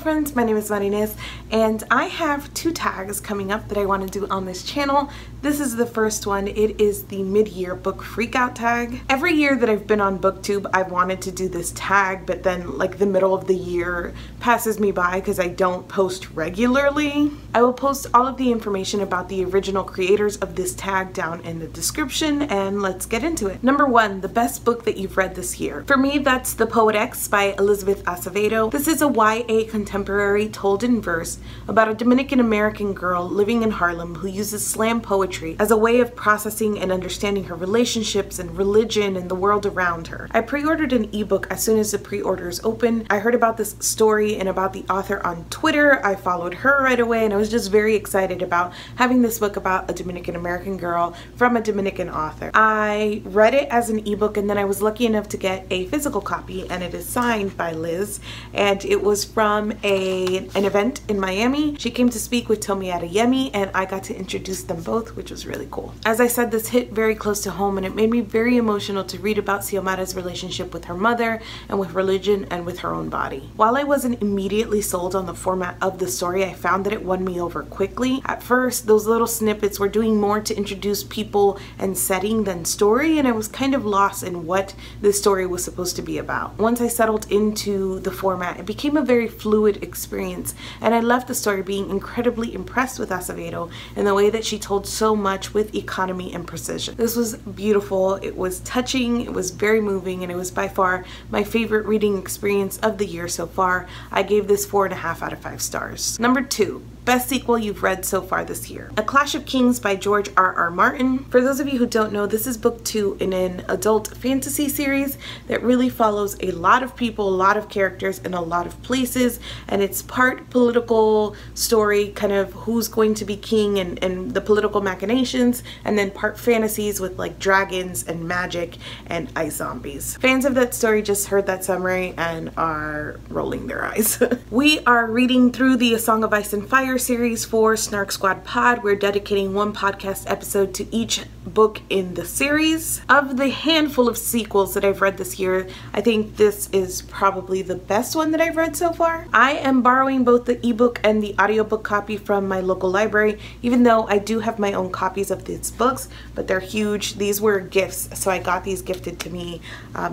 friends, my name is Marines and I have two tags coming up that I want to do on this channel. This is the first one. It is the mid-year book freakout tag. Every year that I've been on BookTube, I've wanted to do this tag, but then like the middle of the year passes me by because I don't post regularly. I will post all of the information about the original creators of this tag down in the description, and let's get into it. Number one, the best book that you've read this year. For me, that's The Poet X by Elizabeth Acevedo. This is a YA contemporary told in verse about a Dominican American girl living in Harlem who uses slam poetry as a way of processing and understanding her relationships and religion and the world around her. I pre-ordered an ebook as soon as the pre-orders opened. I heard about this story and about the author on Twitter. I followed her right away and I was just very excited about having this book about a Dominican American girl from a Dominican author. I read it as an ebook and then I was lucky enough to get a physical copy, and it is signed by Liz, and it was from an event in Miami. She came to speak with Tomi Adeyemi and I got to introduce them both, which was really cool. As I said, this hit very close to home and it made me very emotional to read about Xiomara's relationship with her mother and with religion and with her own body. While I wasn't immediately sold on the format of the story, I found that it won me over quickly. At first, those little snippets were doing more to introduce people and setting than story, and I was kind of lost in what this story was supposed to be about. Once I settled into the format, it became a very fluid experience, and I left the story being incredibly impressed with Acevedo in the way that she told so much with economy and precision. This was beautiful, it was touching, it was very moving, and it was by far my favorite reading experience of the year so far. I gave this 4.5 out of 5 stars. Number two, best sequel you've read so far this year. A Clash of Kings by George R.R. Martin. For those of you who don't know, this is book 2 in an adult fantasy series that really follows a lot of people, a lot of characters, in a lot of places, and it's part political story, kind of who's going to be king and the political machinations, and then part fantasies with like dragons and magic and ice zombies. Fans of that story just heard that summary and are rolling their eyes. We are reading through the A Song of Ice and Fire series for Snark Squad Pod. We're dedicating one podcast episode to each book in the series. Of the handful of sequels that I've read this year, I think this is probably the best one that I've read so far. I am borrowing both the ebook and the audiobook copy from my local library, even though I do have my own copies of these books, but they're huge. These were gifts, so I got these gifted to me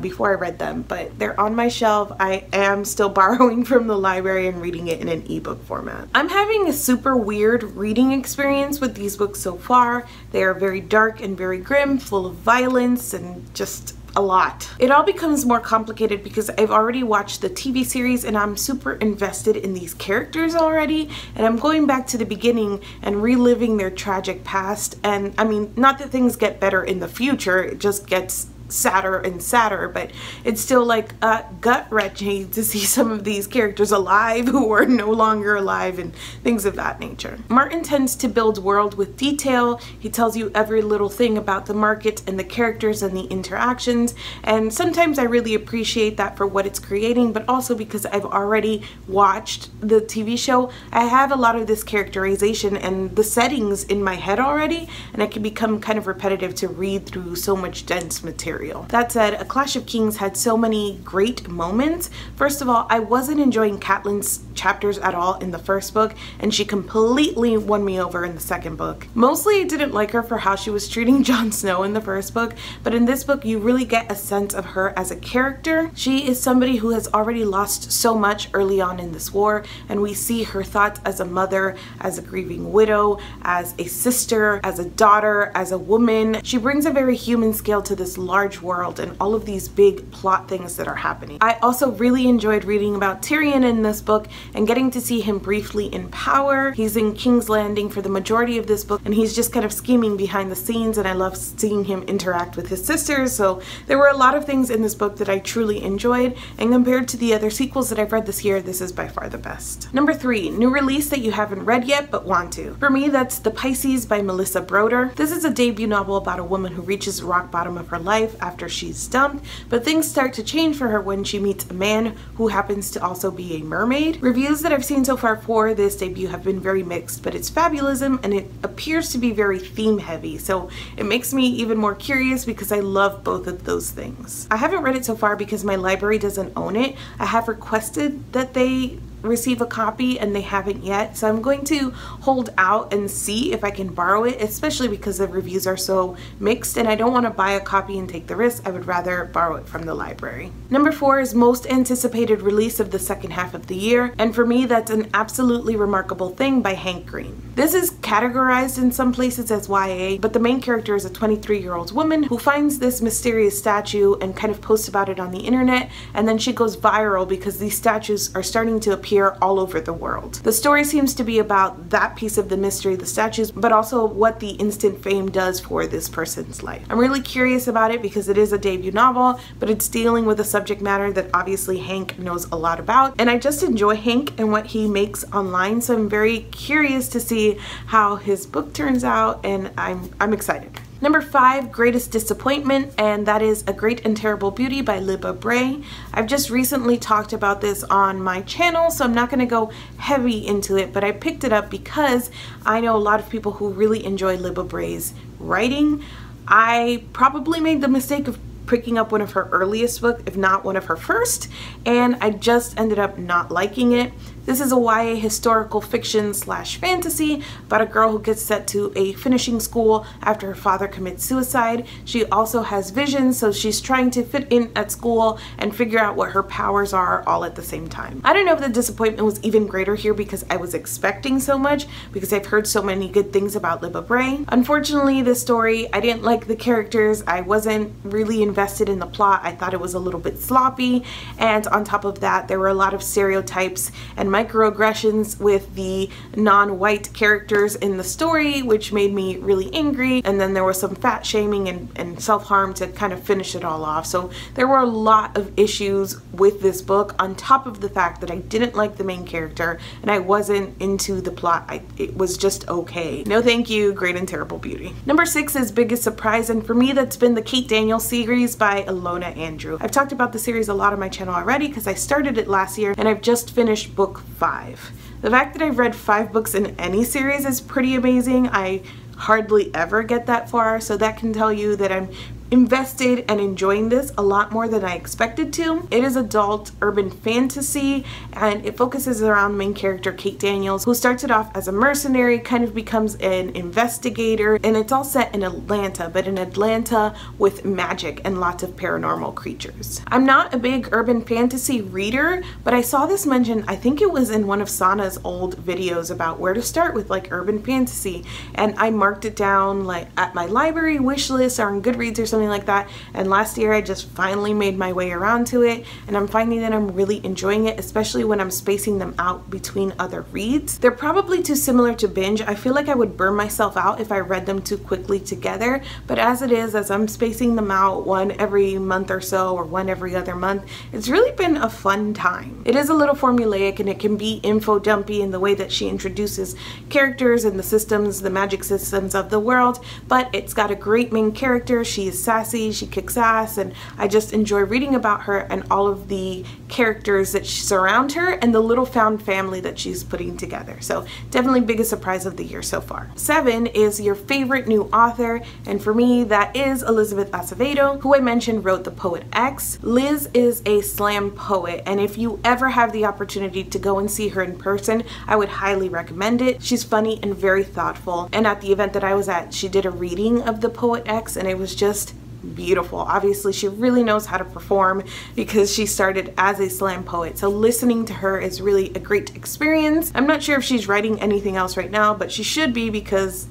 before I read them, but they're on my shelf. I am still borrowing from the library and reading it in an ebook format. I'm having a super weird reading experience with these books so far. They are very dark and very grim, full of violence and just a lot. It all becomes more complicated because I've already watched the TV series and I'm super invested in these characters already, and I'm going back to the beginning and reliving their tragic past. And I mean, not that things get better in the future, it just gets sadder and sadder, but it's still like gut-wrenching to see some of these characters alive who are no longer alive and things of that nature. Martin tends to build world with detail. He tells you every little thing about the market and the characters and the interactions, and sometimes I really appreciate that for what it's creating, but also because I've already watched the TV show, I have a lot of this characterization and the settings in my head already, and it can become kind of repetitive to read through so much dense material. That said, A Clash of Kings had so many great moments. First of all, I wasn't enjoying Catelyn's chapters at all in the first book, and she completely won me over in the second book. Mostly I didn't like her for how she was treating Jon Snow in the first book, but in this book you really get a sense of her as a character. She is somebody who has already lost so much early on in this war, and we see her thoughts as a mother, as a grieving widow, as a sister, as a daughter, as a woman. She brings a very human scale to this large world and all of these big plot things that are happening. I also really enjoyed reading about Tyrion in this book and getting to see him briefly in power. He's in King's Landing for the majority of this book and he's just kind of scheming behind the scenes, and I love seeing him interact with his sisters. So there were a lot of things in this book that I truly enjoyed, and compared to the other sequels that I've read this year, this is by far the best. Number 3, new release that you haven't read yet but want to. For me, that's The Pisces by Melissa Broder. This is a debut novel about a woman who reaches the rock bottom of her life after she's dumped, but things start to change for her when she meets a man who happens to also be a mermaid. Reviews that I've seen so far for this debut have been very mixed, but it's fabulism and it appears to be very theme heavy, so it makes me even more curious because I love both of those things. I haven't read it so far because my library doesn't own it. I have requested that they receive a copy and they haven't yet, so I'm going to hold out and see if I can borrow it, especially because the reviews are so mixed and I don't want to buy a copy and take the risk. I would rather borrow it from the library. Number 4 is most anticipated release of the second half of the year, and for me that's An Absolutely Remarkable Thing by Hank Green. This is categorized in some places as YA, but the main character is a 23-year-old woman who finds this mysterious statue and kind of posts about it on the internet, and then she goes viral because these statues are starting to appear all over the world. The story seems to be about that piece of the mystery, the statues, but also what the instant fame does for this person's life. I'm really curious about it because it is a debut novel, but it's dealing with a subject matter that obviously Hank knows a lot about, and I just enjoy Hank and what he makes online, so I'm very curious to see how his book turns out, and I'm excited. Number 5, Greatest Disappointment, and that is A Great and Terrible Beauty by Libba Bray. I've just recently talked about this on my channel, so I'm not going to go heavy into it, but I picked it up because I know a lot of people who really enjoy Libba Bray's writing. I probably made the mistake of picking up one of her earliest books, if not one of her first, and I just ended up not liking it. This is a YA historical fiction slash fantasy about a girl who gets sent to a finishing school after her father commits suicide. She also has visions, so she's trying to fit in at school and figure out what her powers are all at the same time. I don't know if the disappointment was even greater here because I was expecting so much, because I've heard so many good things about Libba Bray. Unfortunately, this story, I didn't like the characters. I wasn't really invested in the plot. I thought it was a little bit sloppy, and on top of that, there were a lot of stereotypes and microaggressions with the non-white characters in the story, which made me really angry, and then there was some fat shaming and self-harm to kind of finish it all off. So there were a lot of issues with this book, on top of the fact that I didn't like the main character and I wasn't into the plot. It was just okay. No thank you, Great and Terrible Beauty. Number 6 is Biggest Surprise, and for me that's been the Kate Daniels series by Ilona Andrew. I've talked about the series a lot on my channel already because I started it last year and I've just finished book 5. The fact that I've read 5 books in any series is pretty amazing. I hardly ever get that far, so that can tell you that I'm invested and enjoying this a lot more than I expected to. It is adult urban fantasy, and it focuses around the main character Kate Daniels, who started off as a mercenary, kind of becomes an investigator, and it's all set in Atlanta, but in Atlanta with magic and lots of paranormal creatures. I'm not a big urban fantasy reader, but I saw this mentioned, I think it was in one of Sana's old videos about where to start with like urban fantasy, and I marked it down like at my library wish list or on Goodreads or something like that, and last year I just finally made my way around to it, and I'm finding that I'm really enjoying it, especially when I'm spacing them out between other reads. They're probably too similar to binge. I feel like I would burn myself out if I read them too quickly together, but as it is, as I'm spacing them out one every month or so or one every other month, it's really been a fun time. It is a little formulaic and it can be info dumpy in the way that she introduces characters and the systems, the magic systems of the world, but it's got a great main character. She is sassy, she kicks ass, and I just enjoy reading about her and all of the characters that surround her and the little found family that she's putting together. So definitely biggest surprise of the year so far. 7 is your favorite new author, and for me that is Elizabeth Acevedo, who I mentioned wrote The Poet X. Liz is a slam poet, and if you ever have the opportunity to go and see her in person, I would highly recommend it. She's funny and very thoughtful, and at the event that I was at, she did a reading of The Poet X, and it was just beautiful. Obviously she really knows how to perform because she started as a slam poet, so listening to her is really a great experience. I'm not sure if she's writing anything else right now, but she should be because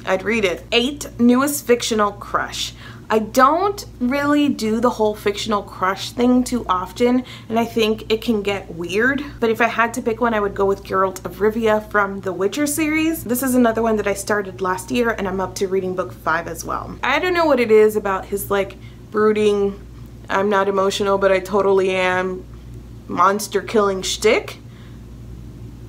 I'd read it. 8, newest fictional crush. I don't really do the whole fictional crush thing too often, and I think it can get weird, but if I had to pick one, I would go with Geralt of Rivia from the Witcher series. This is another one that I started last year, and I'm up to reading book 5 as well. I don't know what it is about his like brooding, I'm not emotional but I totally am, monster killing shtick,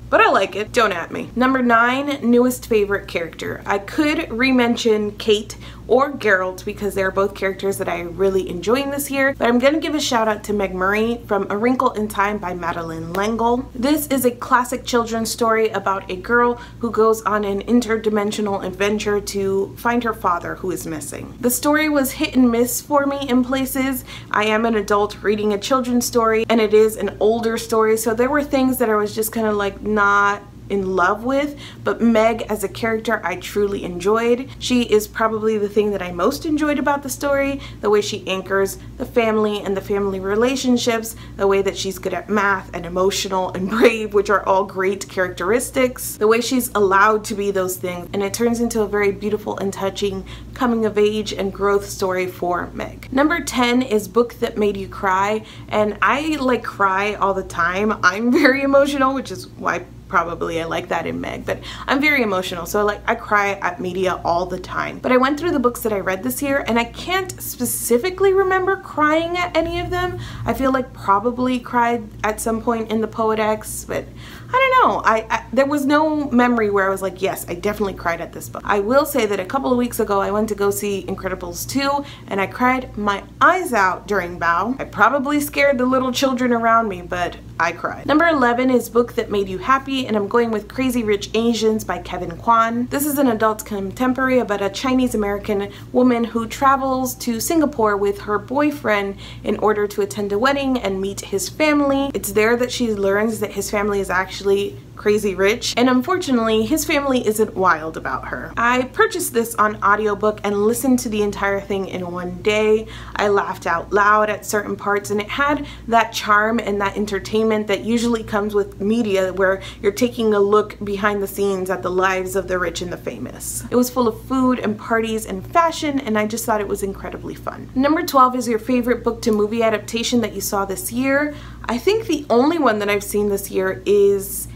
but I like it. Don't at me. Number 9, newest favorite character. I could re-mention Kate or Geralt because they're both characters that I really enjoying this year, but I'm gonna give a shout out to Meg Murray from A Wrinkle in Time by Madelelin. This is a classic children's story about a girl who goes on an interdimensional adventure to find her father who is missing. The story was hit and miss for me in places. I am an adult reading a children's story and it is an older story, so there were things that I was just kind of like not in love with, but Meg as a character I truly enjoyed. She is probably the thing that I most enjoyed about the story, the way she anchors the family and the family relationships, the way that she's good at math and emotional and brave, which are all great characteristics, the way she's allowed to be those things, and it turns into a very beautiful and touching coming of age and growth story for Meg. Number 10 is Book That Made You Cry, and I like cry all the time. I'm very emotional, which is why probably I like that in Meg, but I'm very emotional, so I cry at media all the time. But I went through the books that I read this year and I can't specifically remember crying at any of them. I feel like probably cried at some point in the Poet-X, but I don't know. There was no memory where I was like, yes, I definitely cried at this book. I will say that a couple of weeks ago I went to go see Incredibles 2 and I cried my eyes out during Bow. I probably scared the little children around me, but I cried. Number 11 is Book That Made You Happy, and I'm going with Crazy Rich Asians by Kevin Kwan. This is an adult contemporary about a Chinese American woman who travels to Singapore with her boyfriend in order to attend a wedding and meet his family. It's there that she learns that his family is actually crazy rich, and unfortunately his family isn't wild about her. I purchased this on audiobook and listened to the entire thing in one day. I laughed out loud at certain parts, and it had that charm and that entertainment that usually comes with media where you're taking a look behind the scenes at the lives of the rich and the famous. It was full of food and parties and fashion, and I just thought it was incredibly fun. Number 12 is your favorite book to movie adaptation that you saw this year. I think the only one that I've seen this year is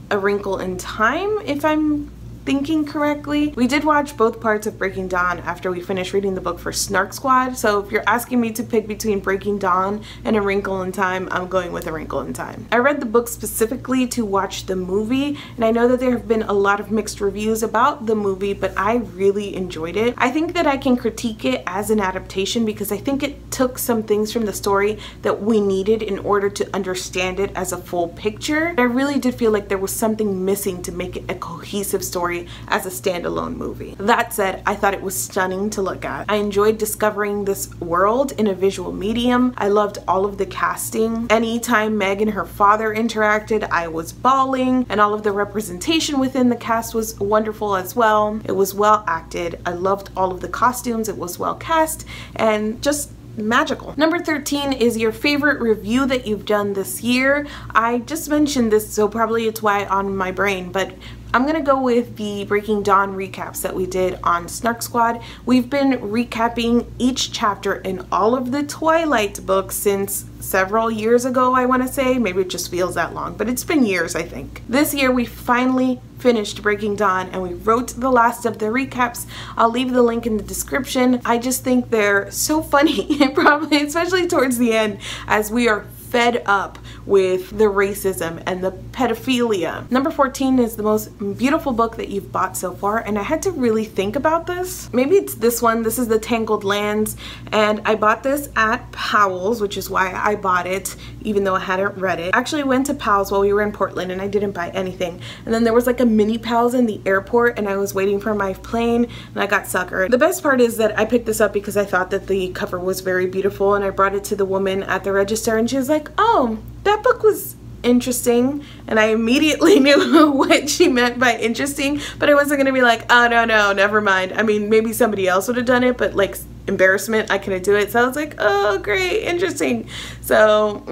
A Wrinkle in Time, if I'm thinking correctly. We did watch both parts of Breaking Dawn after we finished reading the book for Snark Squad, so if you're asking me to pick between Breaking Dawn and A Wrinkle in Time, I'm going with A Wrinkle in Time. I read the book specifically to watch the movie, and I know that there have been a lot of mixed reviews about the movie, but I really enjoyed it. I think that I can critique it as an adaptation because I think it took some things from the story that we needed in order to understand it as a full picture. I really did feel like there was something missing to make it a cohesive story as a standalone movie. That said, I thought it was stunning to look at. I enjoyed discovering this world in a visual medium. I loved all of the casting. Anytime Meg and her father interacted, I was bawling, and all of the representation within the cast was wonderful as well. It was well acted. I loved all of the costumes. It was well cast and just magical. Number 13 is your favorite review that you've done this year. I just mentioned this, so probably it's why on my brain, but I'm gonna go with the Breaking Dawn recaps that we did on Snark Squad. We've been recapping each chapter in all of the Twilight books since several years ago, I want to say. Maybe it just feels that long, but it's been years, I think. This year we finally finished Breaking Dawn and we wrote the last of the recaps. I'll leave the link in the description. I just think they're so funny, probably especially towards the end, as we are fed up with the racism and the pedophilia. Number 14 is the most beautiful book that you've bought so far, and I had to really think about this. Maybe it's this one. This is the Tangled Lands, and I bought this at Powell's, which is why I bought it even though I hadn't read it. I actually went to Powell's while we were in Portland and I didn't buy anything, and then there was like a mini Powell's in the airport and I was waiting for my plane and I got suckered. The best part is that I picked this up because I thought that the cover was very beautiful, and I brought it to the woman at the register and she was like, oh, that book was interesting, and I immediately knew what she meant by interesting, but I wasn't gonna be like, oh no, never mind. I mean, maybe somebody else would have done it, but like embarrassment, I couldn't do it. So I was like, oh great, interesting. So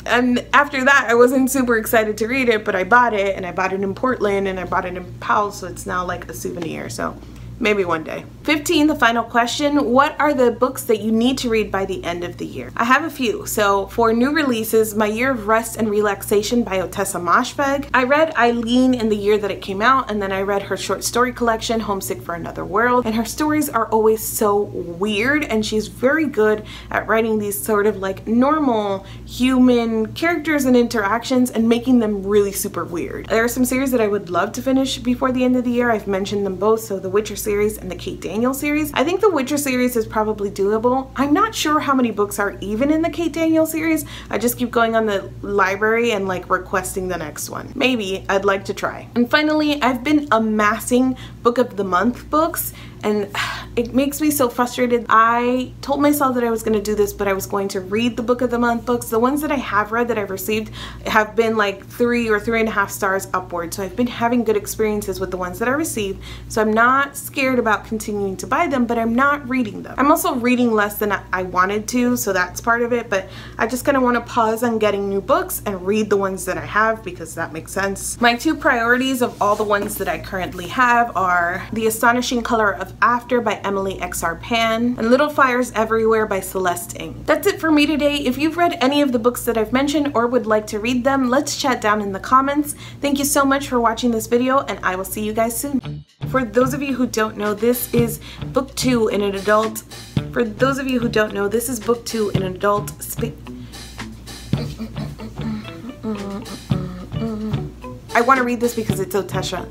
and after that I wasn't super excited to read it, but I bought it, and I bought it in Portland and I bought it in Powell, so it's now like a souvenir. So maybe one day. 15, the final question, what are the books that you need to read by the end of the year? I have a few. So for new releases, My Year of Rest and Relaxation by Otessa Moshfegh. I read Eileen in the year that it came out, and then I read her short story collection, Homesick for Another World, and her stories are always so weird, and she's very good at writing these sort of like normal human characters and interactions and making them really super weird. There are some series that I would love to finish before the end of the year. I've mentioned them both, so the Witcher series and the Kate Daniel series. I think the Witcher series is probably doable. I'm not sure how many books are even in the Kate Daniel series. I just keep going on the library and like requesting the next one. Maybe I'd like to try. And finally, I've been amassing Book of the Month books, and it makes me so frustrated. I told myself that I was going to do this, but I was going to read the Book of the Month books. The ones that I have read that I've received have been like 3 or 3.5 stars upward, so I've been having good experiences with the ones that I received, so I'm not scared about continuing to buy them, but I'm not reading them. I'm also reading less than I wanted to, so that's part of it, but I just kind of want to pause on getting new books and read the ones that I have because that makes sense. My 2 priorities of all the ones that I currently have are The Astonishing Color of After by Emily X.R. Pan and Little Fires Everywhere by Celest Ng. That's it for me today. If you've read any of the books that I've mentioned or would like to read them, let's chat down in the comments. Thank you so much for watching this video, and I will see you guys soon. For those of you who don't know, this is book 2 in an adult. For those of you who don't know, this is book 2 in an adult I want to read this because it's Otessa.